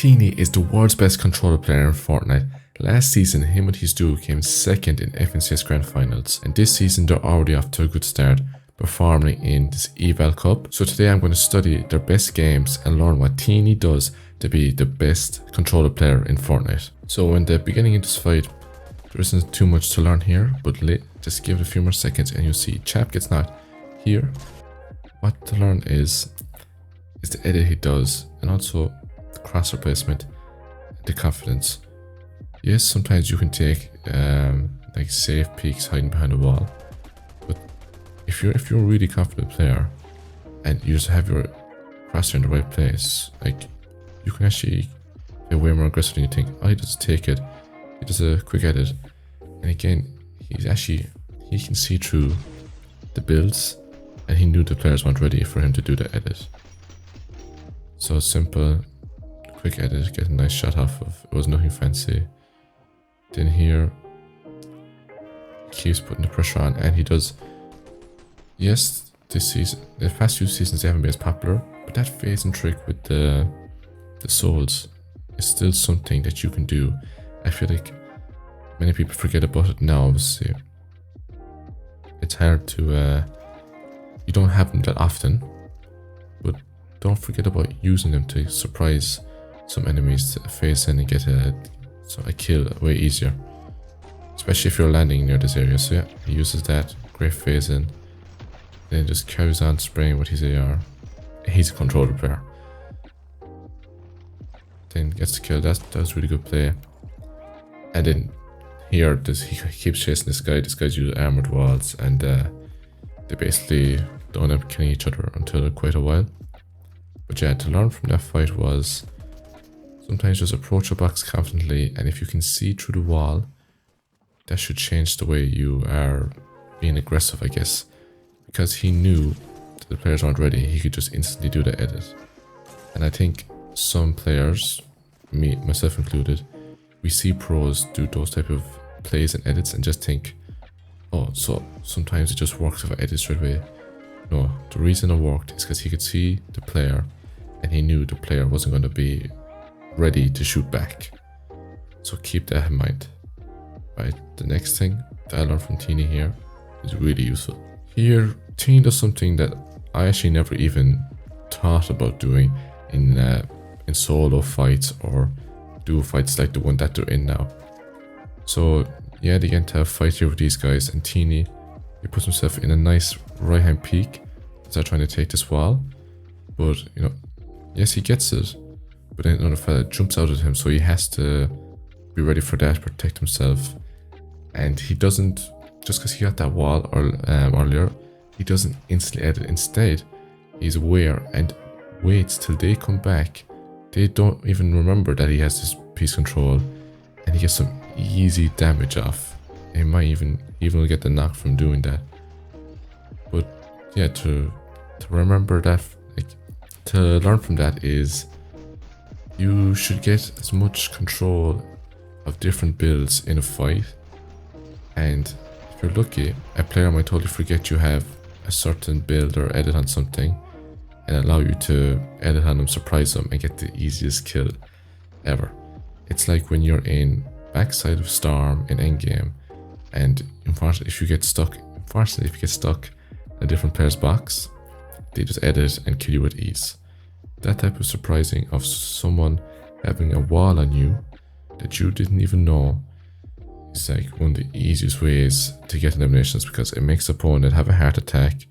Teeny is the world's best controller player in Fortnite. Last season, him and his duo came second in FNCS Grand Finals, and this season they're already off to a good start, performing in this Eval Cup. So today I'm going to study their best games and learn what Teeny does to be the best controller player in Fortnite. So in the beginning of this fight, there isn't too much to learn here, but just give it a few more seconds and you'll see Chap gets knocked here. What to learn is the edit he does, and also the cross replacement, the confidence. Yes, sometimes you can take like safe peeks hiding behind a wall, but if you're a really confident player and you just have your crosshair in the right place, like you can actually be way more aggressive than you think. I just take it. He does a quick edit, and again, he can see through the builds, and he knew the players weren't ready for him to do the edit. So simple, quick edit, get a nice shot off of. It was nothing fancy. Then here, keeps putting the pressure on, and he does. Yes, this season, the past few seasons they haven't been as popular, but that phasing trick with the souls is still something that you can do. I feel like many people forget about it now. Obviously, it's hard to. You don't have them that often, but don't forget about using them to surprise some enemies to phase in and get a kill way easier, especially if you're landing near this area. So yeah, he uses that, great phase in, then just carries on spraying with his AR. He's a controller player. Then gets the kill. That was really good play. And then here, he keeps chasing this guy. This guy's using armored walls, and they basically don't end up killing each other until quite a while. But yeah, to learn from that fight was sometimes just approach a box confidently, and if you can see through the wall, that should change the way you are being aggressive, I guess. Because he knew that the players aren't ready, he could just instantly do the edit. And I think some players, myself included, we see pros do those type of plays and edits and just think, oh, so sometimes it just works if I edit straight away. No, the reason it worked is because he could see the player and he knew the player wasn't going to be ready to shoot back. So keep that in mind. Right, the next thing that I learned from Teeny here is really useful. Here, Teeny does something that I actually never even thought about doing in solo fights or duo fights like the one that they're in now. So yeah, they get into a fight here with these guys, and Teeny, he puts himself in a nice right hand peak. Start trying to take this wall, but you know, yes, he gets it, but then another fella jumps out at him, so he has to be ready for that, protect himself. And he doesn't, just because he got that wall earlier, he doesn't instantly edit. Instead, he's aware and waits till they come back. They don't even remember that he has this piece control, and he gets some easy damage off. He might even get the knock from doing that. But yeah, to remember that, like, to learn from that is you should get as much control of different builds in a fight. And if you're lucky, a player might totally forget you have a certain build or edit on something, and allow you to edit on them, surprise them, and get the easiest kill ever. It's like when you're in backside of Storm in endgame, and unfortunately if you get stuck in a different player's box, they just edit and kill you with ease. That type of surprising of someone having a wall on you that you didn't even know is like one of the easiest ways to get eliminations, because it makes the opponent have a heart attack,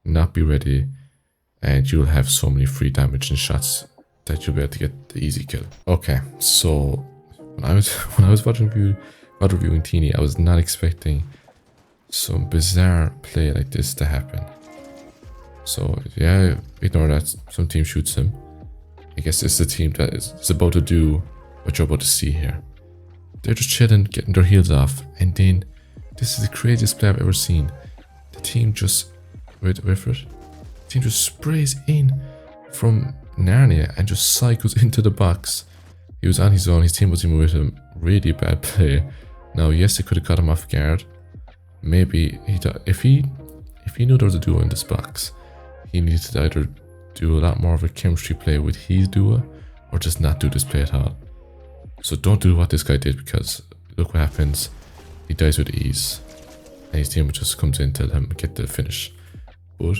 not be ready, and you'll have so many free damage and shots that you'll be able to get the easy kill. Okay, so when I was reviewing Teeny, I was not expecting some bizarre play like this to happen. So yeah, ignore that. Some team shoots him. I guess it's the team that is about to do what you're about to see here. They're just chilling, getting their heels off, and then this is the craziest play I've ever seen. The team just wait for it. The team just sprays in from Narnia and just cycles into the box. He was on his own. His team was even with him. Really bad play. Now, yes, it could have got him off guard. Maybe if he knew there was a duo in this box, he needed to either do a lot more of a chemistry play with his duo, or just not do this play at all. So don't do what this guy did, because look what happens. He dies with ease, and his team just comes in to let him get the finish. But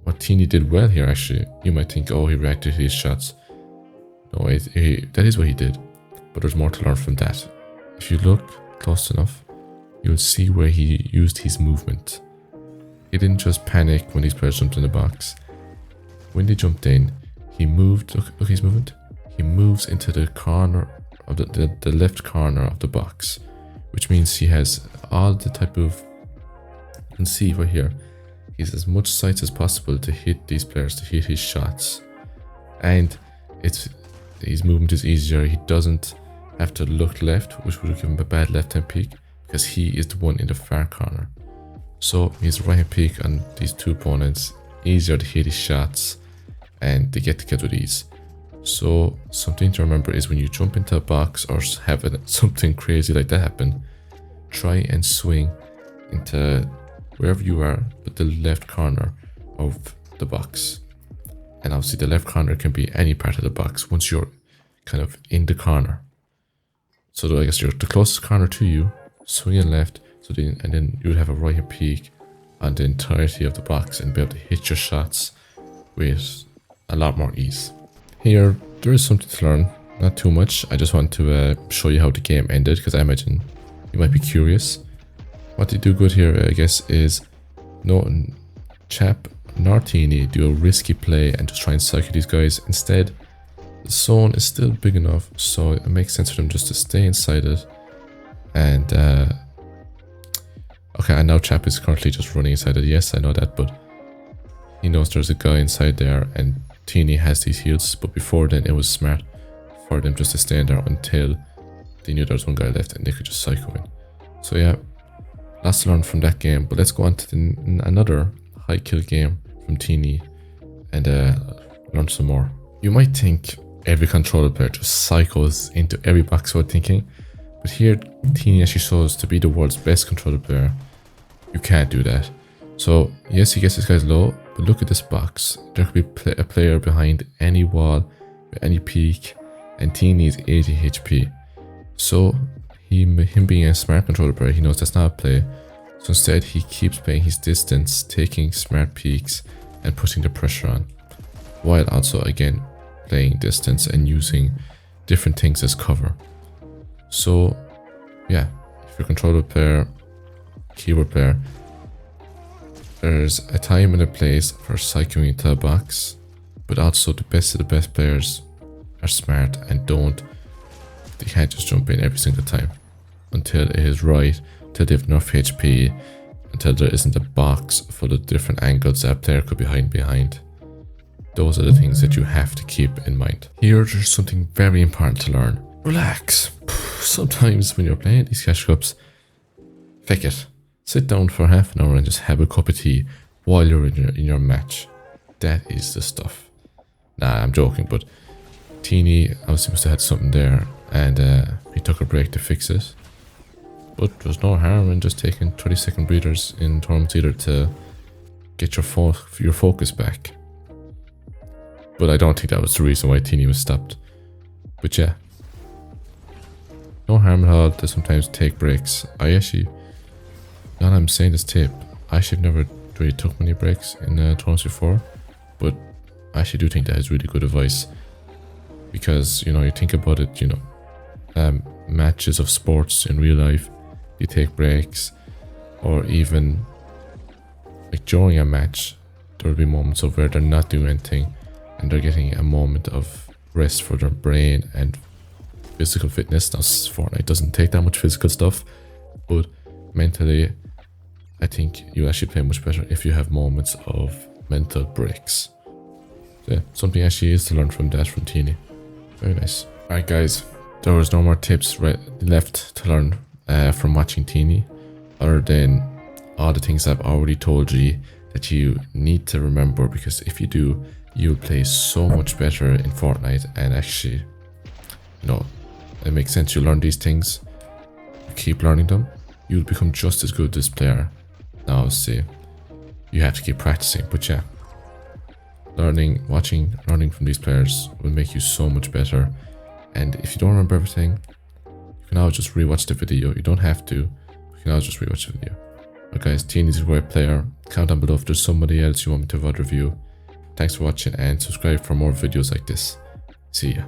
what Teeny did well here, actually, you might think, oh, he reacted to his shots. No, that is what he did, but there's more to learn from that. If you look close enough, you'll see where he used his movement. He didn't just panic when these players jumped in the box. When they jumped in, he moved, look his movement. He moves into the corner of the left corner of the box, which means he has all the type of, you can see right here, he has as much sights as possible to hit these players, to hit his shots. And his movement is easier. He doesn't have to look left, which would give him a bad left-hand peek, because he is the one in the far corner. So his right-hand peek on these two opponents, easier to hit his shots, and they get to get with ease. So something to remember is when you jump into a box or have something crazy like that happen, try and swing into wherever you are, but the left corner of the box. And obviously the left corner can be any part of the box once you're kind of in the corner. So I guess you're the closest corner to you, swinging left, and then you would have a right hand peek on the entirety of the box and be able to hit your shots with a lot more ease. Here, there is something to learn, not too much. I just want to show you how the game ended, because I imagine you might be curious. What they do good here, I guess, is no Chap nor Teeny do a risky play and just try and cycle these guys. Instead, the zone is still big enough, so it makes sense for them just to stay inside it. And okay, and now Chap is currently just running inside it. Yes, I know that, but he knows there's a guy inside there, and Teeny has these heals. But before then, it was smart for them just to stay in there until they knew there was one guy left and they could just cycle in. So yeah, lots to learn from that game. But let's go on to another high kill game from Teeny and learn some more. You might think every controller player just cycles into every box without thinking, but here Teeny actually shows to be the world's best controller player. You can't do that. So yes, he gets this guy's low, but look at this box. There could be a player behind any wall, any peak, and Teeny is 80 HP. So him being a smart controller player, he knows that's not a play. So instead, he keeps playing his distance, taking smart peaks and putting the pressure on, while also again playing distance and using different things as cover. So yeah, if you're a controller player, keyboard player, there's a time and a place for cycling into a box, but also the best of the best players are smart and they can't just jump in every single time until it is right, until they have enough HP, until there isn't a box full of different angles that a player could be hiding behind. Those are the things that you have to keep in mind. Here, there's something very important to learn. Relax. Sometimes when you're playing these cash cups, fake it. Sit down for half an hour and just have a cup of tea while you're in your match. That is the stuff. Nah, I'm joking, but Teeny obviously must have had something there, and he took a break to fix it. But there's no harm in just taking 20-second breathers in tournaments either to get your focus back. But I don't think that was the reason why Teeny was stopped. But yeah, no harm at all to sometimes take breaks. Now that I'm saying this tip, I actually never really took many breaks in tournaments before, but I actually do think that is really good advice, because you think about it, matches of sports in real life, you take breaks, or even like during a match, there will be moments of where they're not doing anything and they're getting a moment of rest for their brain and physical fitness. Now, Fortnite doesn't take that much physical stuff, but mentally, I think you actually play much better if you have moments of mental breaks. So yeah, something actually is to learn from that from Teeny. Very nice. Alright guys, there was no more tips left to learn from watching Teeny, other than all the things I've already told you that you need to remember, because if you do, you'll play so much better in Fortnite. And actually, it makes sense. You learn these things, you keep learning them, you'll become just as good as this player. Now obviously you have to keep practicing, but yeah, learning from these players will make you so much better. And if you don't remember everything, you can always just rewatch the video. You don't have to, but you can always just rewatch the video. But guys, Teeny's a great player. Comment down below if there's somebody else you want me to VOD review. Thanks for watching and subscribe for more videos like this. See ya.